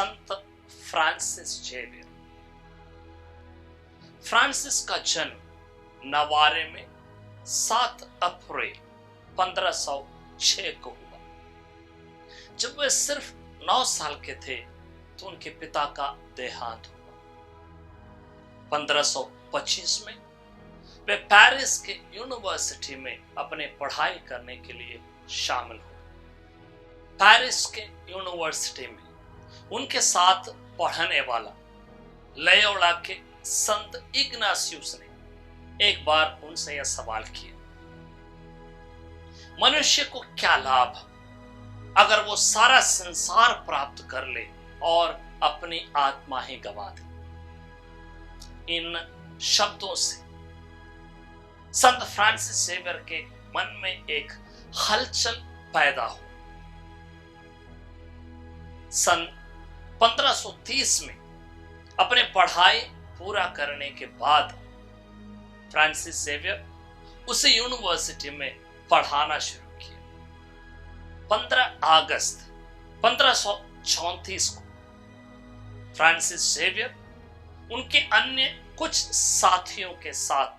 संत Francis Xavier. Francis का जन्म नवारे में 7 अप्रैल 1506 को हुआ। जब वे सिर्फ 9 साल के थे तो उनके पिता का देहांत हुआ। 1525 में वे पेरिस के यूनिवर्सिटी में अपने पढ़ाई करने के लिए शामिल हुए। पेरिस के यूनिवर्सिटी में उनके साथ पढ़ने वाला लयोला के संत इग्नासियस ने एक बार उनसे यह सवाल किया, मनुष्य को क्या लाभ अगर वो सारा संसार प्राप्त कर ले और अपनी आत्मा ही गवा दे। इन शब्दों से संत फ्रांसिस जेवियर के मन में एक हलचल पैदा हुई। सन 1530 में अपने पढ़ाई पूरा करने के बाद फ्रांसिस जेवियर उसी यूनिवर्सिटी में पढ़ाना शुरू किया। 15 अगस्त 1534 को फ्रांसिस जेवियर उनके अन्य कुछ साथियों के साथ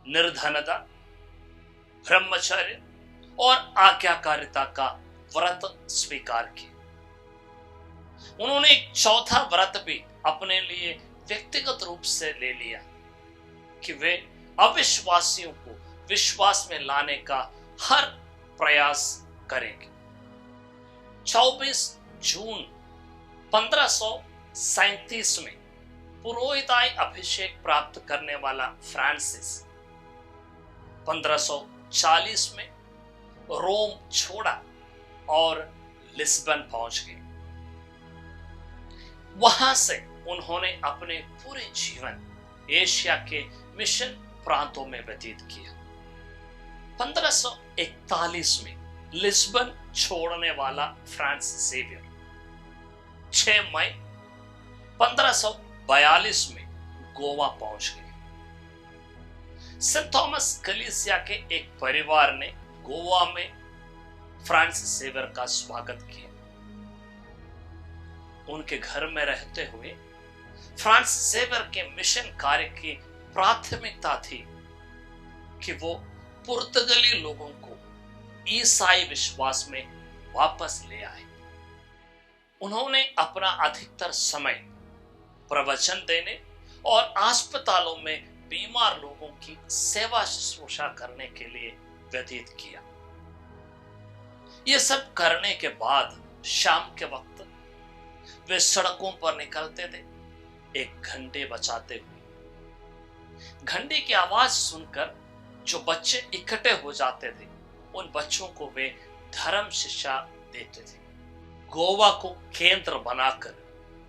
निर्धनता, ब्रह्मचर्य और आज्ञाकारिता का व्रत स्वीकार किया। उन्होंने एक चौथा व्रत भी अपने लिए व्यक्तिगत रूप से ले लिया कि वे अविश्वासियों को विश्वास में लाने का हर प्रयास करेंगे। 24 जून 1537 में पुरोहिताई अभिषेक प्राप्त करने वाला फ्रांसिस 1540 में रोम छोड़ा और लिस्बन पहुंच गए। वहां से उन्होंने अपने पूरे जीवन एशिया के मिशन प्रांतों में व्यतीत किया। 1541 में लिस्बन छोड़ने वाला फ्रांसिस जेवियर 6 मई 1542 में गोवा पहुंच गए। सेंट थॉमस कलीसिया के एक परिवार ने गोवा में फ्रांसिस जेवियर का स्वागत किया। उनके घर में रहते हुए फ्रांसिस जेवियर के मिशन कार्य की प्राथमिकता थी कि वो पुर्तगाली लोगों को ईसाई विश्वास में वापस ले आए। उन्होंने अपना अधिकतर समय प्रवचन देने और अस्पतालों में बीमार लोगों की सेवा शुश्रूषा करने के लिए व्यतीत किया। यह सब करने के बाद शाम के वक्त वे सड़कों पर निकलते थे, एक घंटे बजाते हुए। घंटे की आवाज सुनकर जो बच्चे इकट्ठे हो जाते थे, उन बच्चों को वे धर्म शिक्षा देते थे। गोवा को केंद्र बनाकर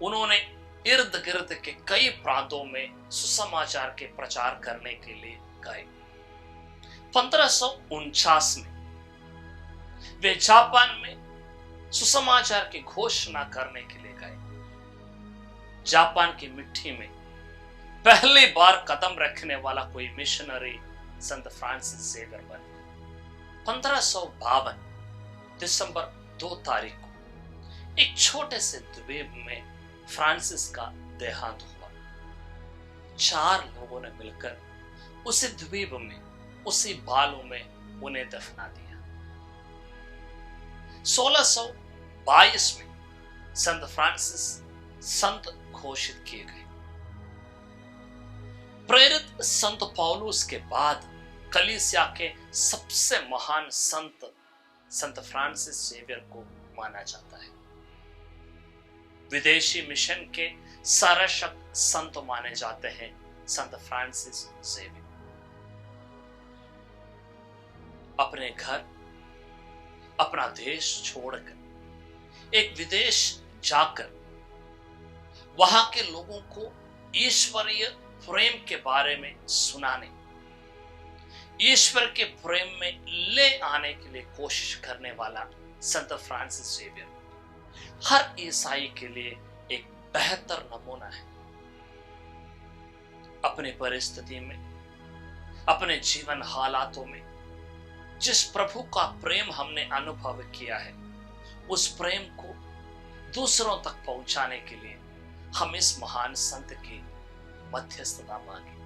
उन्होंने इर्द गिर्द के कई प्रांतों में सुसमाचार के प्रचार करने के लिए गए। 1549 में वे जापान में सुसमाचार की घोषणा करने के लिए गए। जापान की मिट्टी में पहली बार कदम रखने वाला कोई मिशनरी संत फ्रांसिस जेवियर बने। 1552 दिसंबर 2 तारीख को एक छोटे से द्वीप में फ्रांसिस का देहांत हुआ। 4 लोगों ने मिलकर उसी द्वीप में उसी बालू में उन्हें दफना दिया। 1622 में संत फ्रांसिस संत घोषित किए गए। प्रेरित संत पौलुस के बाद कलीसिया के सबसे महान संत फ्रांसिस जेवियर को माना जाता है। विदेशी मिशन के संरक्षक संत माने जाते हैं संत फ्रांसिस जेवियर। अपने घर, अपना देश छोड़कर एक विदेश जाकर वहां के लोगों को ईश्वरीय प्रेम के बारे में सुनाने, ईश्वर के प्रेम में ले आने के लिए कोशिश करने वाला संत फ्रांसिस जेवियर हर ईसाई के लिए एक बेहतर नमूना है। अपने परिस्थिति में, अपने जीवन हालातों में जिस प्रभु का प्रेम हमने अनुभव किया है, उस प्रेम को दूसरों तक पहुंचाने के लिए हम इस महान संत की मध्यस्थता मांगे।